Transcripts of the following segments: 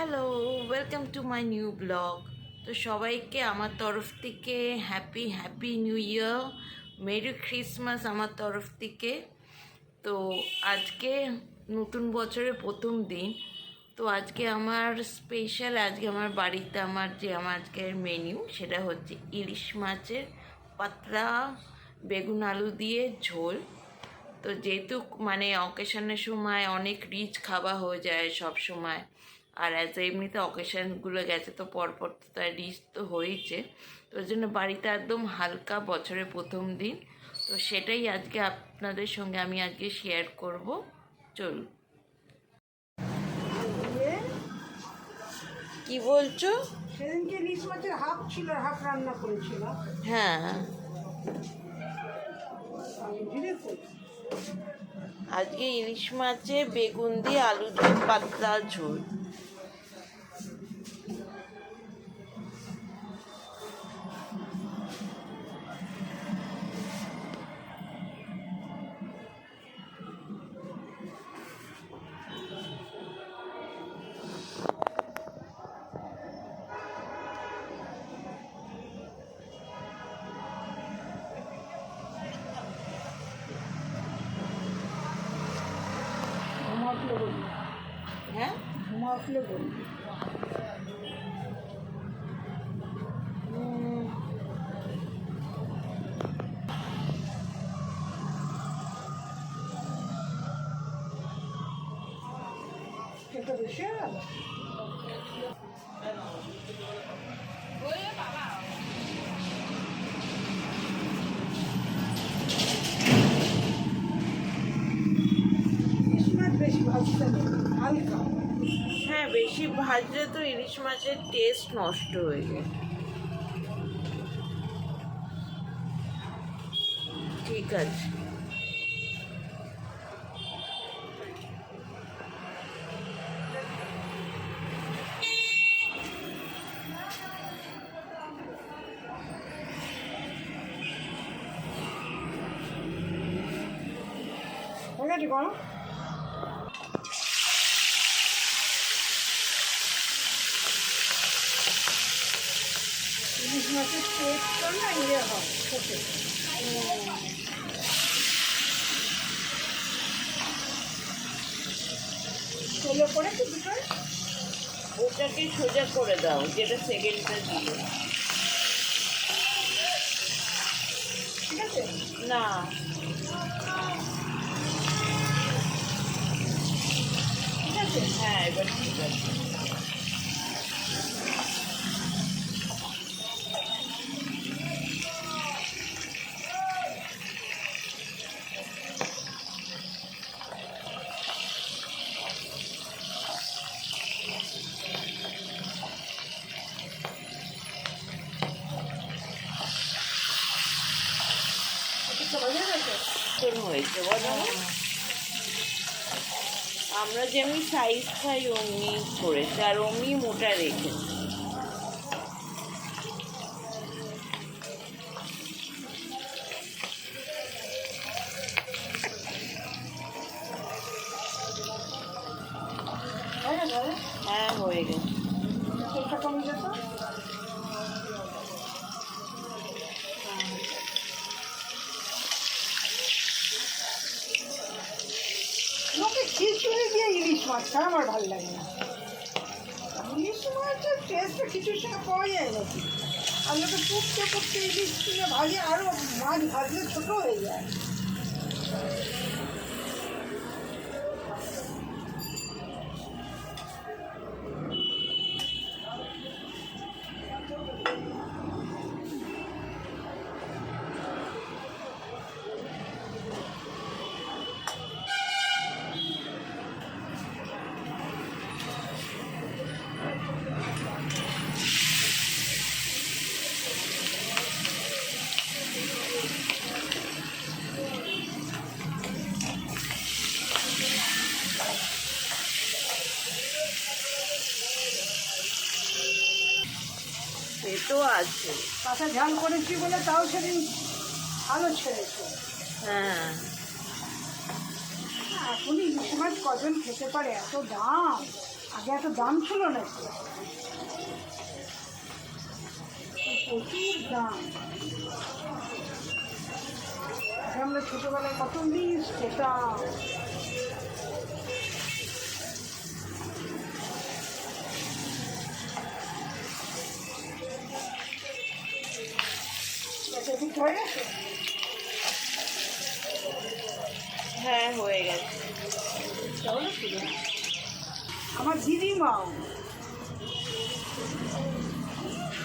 Hello, welcome to my new blog. তো সবাইকে আমার তরফ থেকে happy happy new year, merry Christmas আমার তরফ থেকে। তো আজকে নতুন বছরের প্রথম দিন। তো আজকে আমার স্পেশাল, আজকে আমার বাড়িতে আমার আজকের মেনু সেটা হচ্ছে ইলিশ মাছের পাতলা বেগুন আলু দিয়ে ঝোল। তো যেহেতু অকেশনের সময় অনেক রিচ খাওয়া হয়ে যায় সব সময়, আর এমনিতে অকেশনগুলো গেছে তো পরপর তো তার রিচ তো হয়েছে, তো ওই জন্য বাড়িতে একদম হালকা বছরের প্রথম দিন। তো সেটাই আজকে আপনাদের সঙ্গে আমি আজকে শেয়ার করব। চলুন। কি বলছো? সেদিনকে ইলিশ মাছের হাফ ছিল, হাফ রান্না করেছিল। হ্যাঁ, আজকে ইলিশ মাছে বেগুন দিয়ে আলু দিয়ে পাতলা ঝোল। ঘুমাফলে বলি, হ্যাঁ, ঘুমাফলে বলি। খেতে বসে ইলিশ মাছ বেশি ভাজতে নেই, হালকা। হ্যাঁ, বেশি ভাজলে তো ইলিশ মাছের টেস্ট নষ্ট হয়ে যায়। ঠিক আছে। হয়ে গেছে গরম। ইলিশ মাছের টেস্টটা না ইয়ে হয় খেতে। ছোলে করে কি দুটো ওটাকে সোজা করে দাও, যেটা সেকেন্ডটা দিল। ঠিক আছে। না, ঠিক আছে, হ্যাঁ, এবার ঠিক আছে। এটা হয়ে গেছে। শোন হয়েছে বলো। আমরা যেমনি সাইজ খাই অমনি করেছে, আর অমনি মোটা রেখেছে। হয়ে গেছে। হ্যাঁ, হয়ে গেছে। তেলটা কমে যেত। লোকে খিচুড়ি দিয়ে ইলিশ মাছ খায়, আমার ভালো লাগে না। ইলিশ মাছের টেস্টটা খিচুড়ির সঙ্গে পাওয়া যায় নাকি? আর লোকে পুকতে পুকতে ইলিশ কিনে ভাজে, আরও মাছ ভাজলে ছোটো হয়ে যায়। সে তো আছে। কাঁচা ঝাল করেছি বলে তাও সেদিন ভালো ছেড়েছে। হ্যাঁ, এখন ইলিশ মাছ কজন খেতে পারে, এত দাম। আগে এত দাম ছিল না, প্রচুর দাম। আগে আমরা ছোটবেলায় কত ইলিশ খেতাম। আচ্ছা, ঠিক হয়ে গেছে? হ্যাঁ হয়ে গেছে। তাহলে ছিল আমার দিদিমাও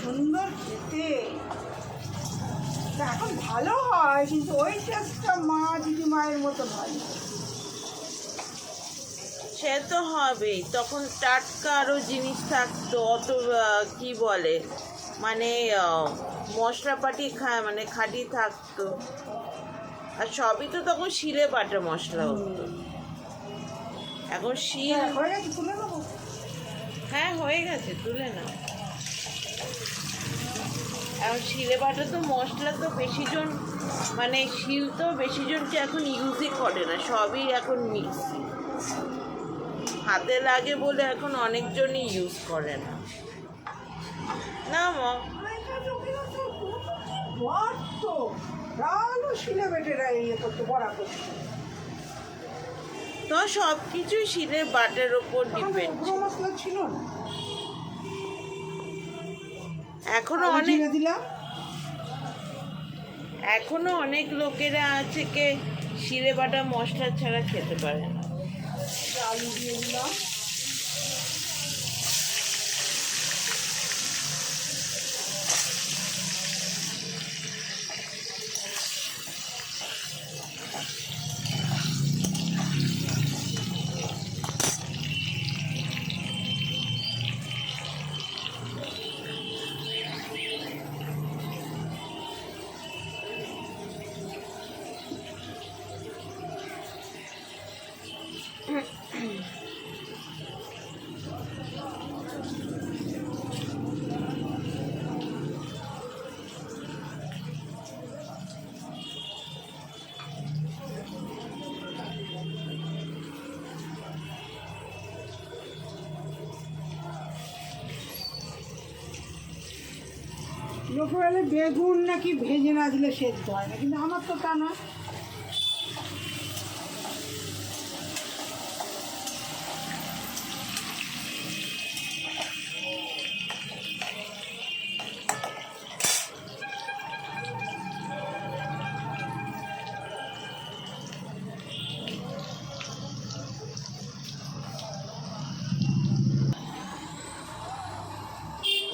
সুন্দর খেতে। তা এখন ভালো হয়, কিন্তু ওই টেস্টটা মা দিদিমায়ের মতো হয় না। সে তো হবেই, তখন টাটকা আরও জিনিস থাকতো, অত কি বলে মানে মশলাপাটি মানে খাঁটি থাকতো, আর সবই তো তখন শিলে বাটা মশলা হতো। এখন শিল। হ্যাঁ, হয়ে গেছে, তুলে নেবো। হ্যাঁ হয়ে গেছে, তুলে না। এখন শিলে বাটা তো মশলা তো বেশিজন মানে শিল তো বেশিজনকে এখন ইউজই করে না, সবই এখন মিক্সি। হাতে লাগে বলে এখন অনেকজনই ইউজ করে না। না মা, বাড়তো, ভালো শিলে বেটেরা ইয়ে করতো, বড়া করতো। তো সব কিছুই শিলের বাটার ওপর ডিপেন্ড। গুঁড়ো মশলা ছিল না। এখনো আলু অনেক জিরে দিলাম, এখনো অনেক লোকেরা আছে কে শিলে বাটা মশলা ছাড়া খেতে পারে না। আলু দিয়ে দিলাম, লোকে বলে বেগুন নাকি ভেজে না দিলে সেদ্ধ হয় না, কিন্তু আমার তো তা না।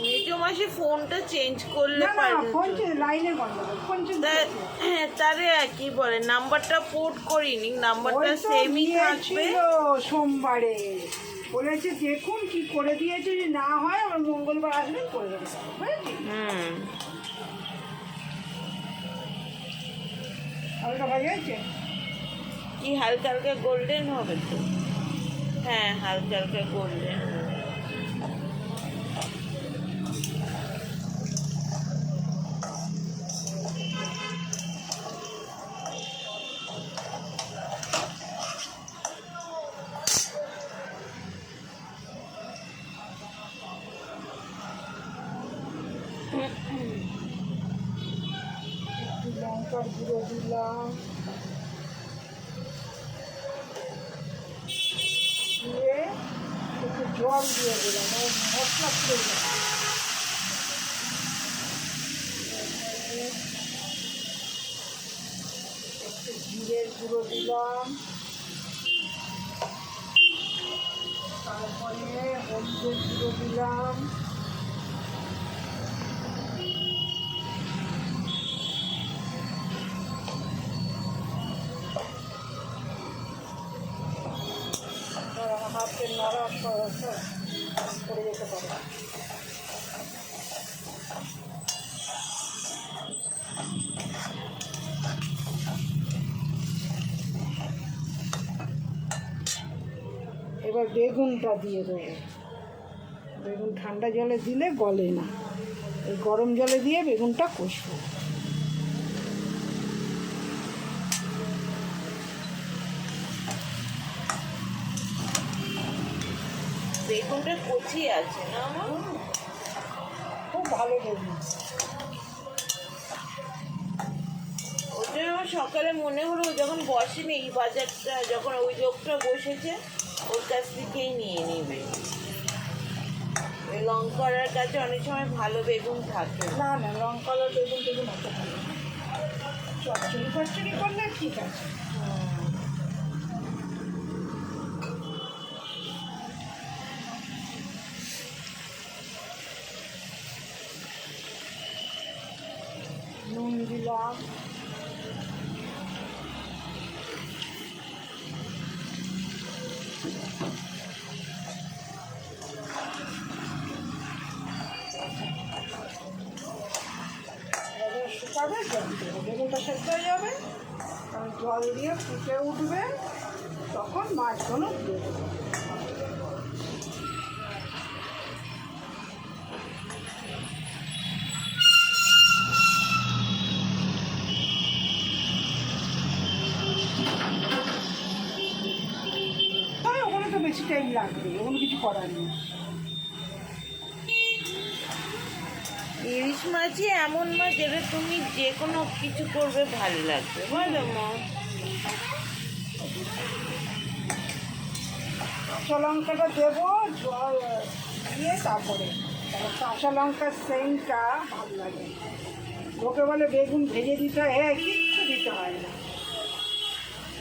মেজো মাসি ফোনটা চেঞ্জ করলে না না, ফোন লাইনের গন্ডগোল, ফোন তারে কি বলে নাম্বারটা পোর্ট করিনি, নাম্বারটা সেমই থাকবে। সোমবারে বলেছে দেখুন কি করে দিয়েছে, যদি না হয় আমার মঙ্গলবার আসবেন করে দেবে, বুঝেছি? হালকা ভাই আছে কি হালকা হালকা গোল্ডেন হবে তো? হ্যাঁ হালকা হালকা গোল্ডেন। লঙ্কার গুঁড়ো দিলাম, দিয়ে একটু জল দিয়ে দিলাম, মশলা করে দিলাম। একটু জিরের গুঁড়ো দিলাম, তারপরে হলুদের গুঁড়ো দিলাম, হাতের নাড়া পড়ে যেতে পারে। এবার বেগুনটা দিয়ে দেবো। বেগুন ঠান্ডা জলে দিলে গলে না, এই গরম জলে দিয়ে বেগুনটা কষবো। বেগুনটা কচি আছে না আমার? খুব ভালো বেগুন। ওটা আমার সকালে মনে হলো যখন বসেনি এই বাজারটা, যখন ওই লোকটা বসেছে ওর কাছ থেকেই নিয়ে নিবে। ওই লঙ্কার কাছে অনেক সময় ভালো বেগুন থাকে। না না, রং কালার বেগুন টেগুন অত ভালো না। চচ্চড়ি ফচ্চড়ি করলে ঠিক আছে। নুন দিলাম, শুকাবে, জল দেবো, বেগুনটা সেদ্ধ হয়ে যাবে, কারণ জল দিয়ে ফুটে উঠবে, তখন মাছগুলো দিয়ে দেবো। ওখানে তো বেশি টাইম লাগবে, ওখানে কিছু করার নেই। ইলিশ মাছই এমন মাছ যেটা তুমি যে কোনো কিছু করবে ভালো লাগবে, বলো মা? কাঁচা লঙ্কাটা দেবো, জল দিয়ে তারপরে, কাঁচা লঙ্কার সেন্টটা ভালো লাগে। লোকে বলে বেগুন ভেজে দিতে হয়, হ্যাঁ কিচ্ছু দিতে হয় না।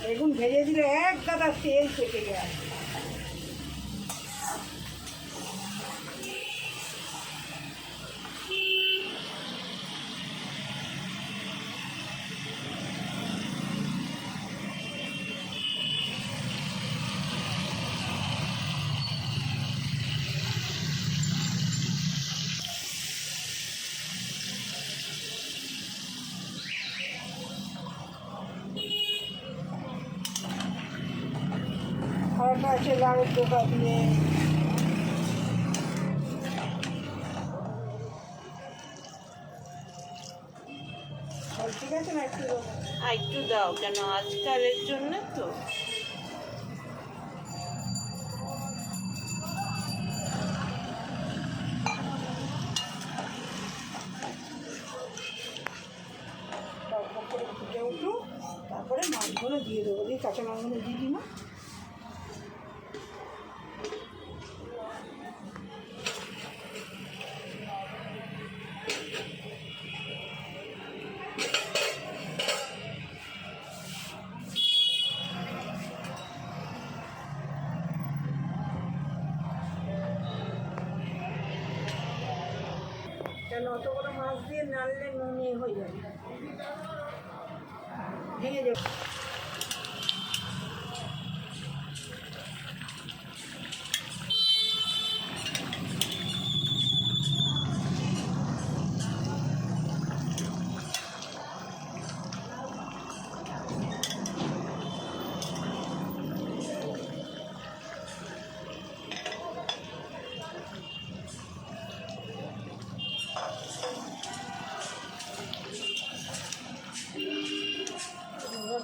বেগুন ভেজে দিলে এক গাদা তেল পেকে যায়। আর আছে লাউয়ের ডোকা দিয়ে, ঠিক আছে না? একটু একটু দাও, কেন আজকালের জন্য তো। টক করে ফুটে উঠুক, তারপরে মাছগুলো দিয়ে দেবো। দিয়ে কাঁচা লঙ্কাগুলো দিয়ে দিই না। কেন অত বড় মাছ দিয়ে নাড়লে নুনে হয়ে যাবে, ভেঙে যাবে।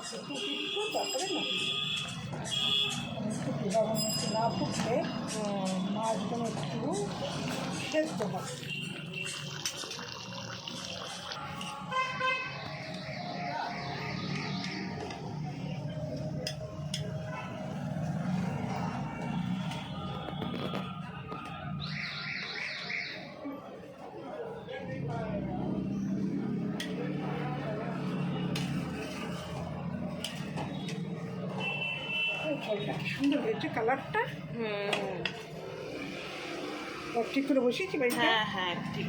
একটু ফুটবো, তারপরে নামিয়ে একটু পোড়ানো, একটু না ফুটলে মাছগুলো একটু সেদ্ধ হবে। ঝোলটা কি সুন্দর হয়েছে, কালারটা। ঠিক করে বসিয়েছি বাড়িতে। হ্যাঁ হ্যাঁ ঠিক।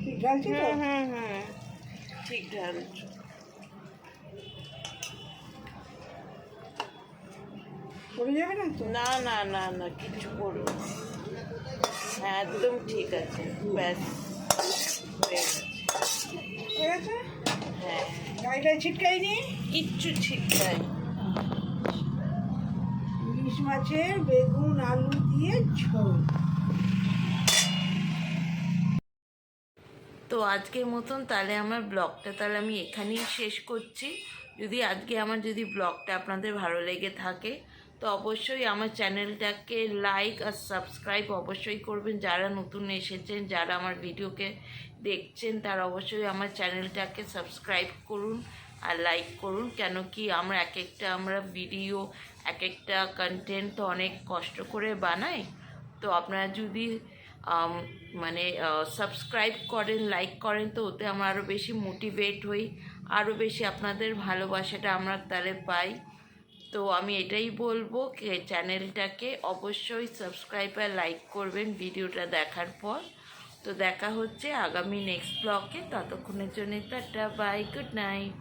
ঠিক ঢালছি তো। ঠিক ঢালছো। পড়ে যাবে না তো? না না না না, কিছু করবো না। হ্যাঁ একদম ঠিক আছে, ব্যাস হয়ে গেছে। হয়ে গেছে? হ্যাঁ, গাড়িটায় ছিটকাইনি, কিচ্ছু ছিটকায়। ইলিশ মাছের বেগুন আলু দিয়ে ঝোল। তো আজকের মতন তাহলে আমার ব্লগটা তাহলে আমি এখানেই শেষ করছি। যদি আজকে আমার যদি ব্লগটা আপনাদের ভালো লেগে থাকে তো অবশ্যই আমার চ্যানেলটাকে লাইক আর সাবস্ক্রাইব অবশ্যই করবেন। যারা নতুন এসেছেন, যারা আমার ভিডিওকে দেখছেন, তারা অবশ্যই আমার চ্যানেলটাকে সাবস্ক্রাইব করুন আর লাইক করুন। কেন কি আমরা ভিডিও এক একটা কন্টেন্ট তো অনেক কষ্ট করে বানাই। তো আপনারা যদি মানে সাবস্ক্রাইব করেন, লাইক করেন, তো ওতে আমরা আরও বেশি মোটিভেট হই, আরও বেশি আপনাদের ভালোবাসাটা আমরা তাহলে পাই। তো আমি এটাই বলবো যে চ্যানেলটাকে অবশ্যই সাবস্ক্রাইব আর লাইক করবেন ভিডিওটা দেখার পর। তো দেখা হচ্ছে আগামী নেক্সট ব্লগে। ততক্ষণের জন্য টাটা, বাই, গুড নাইট।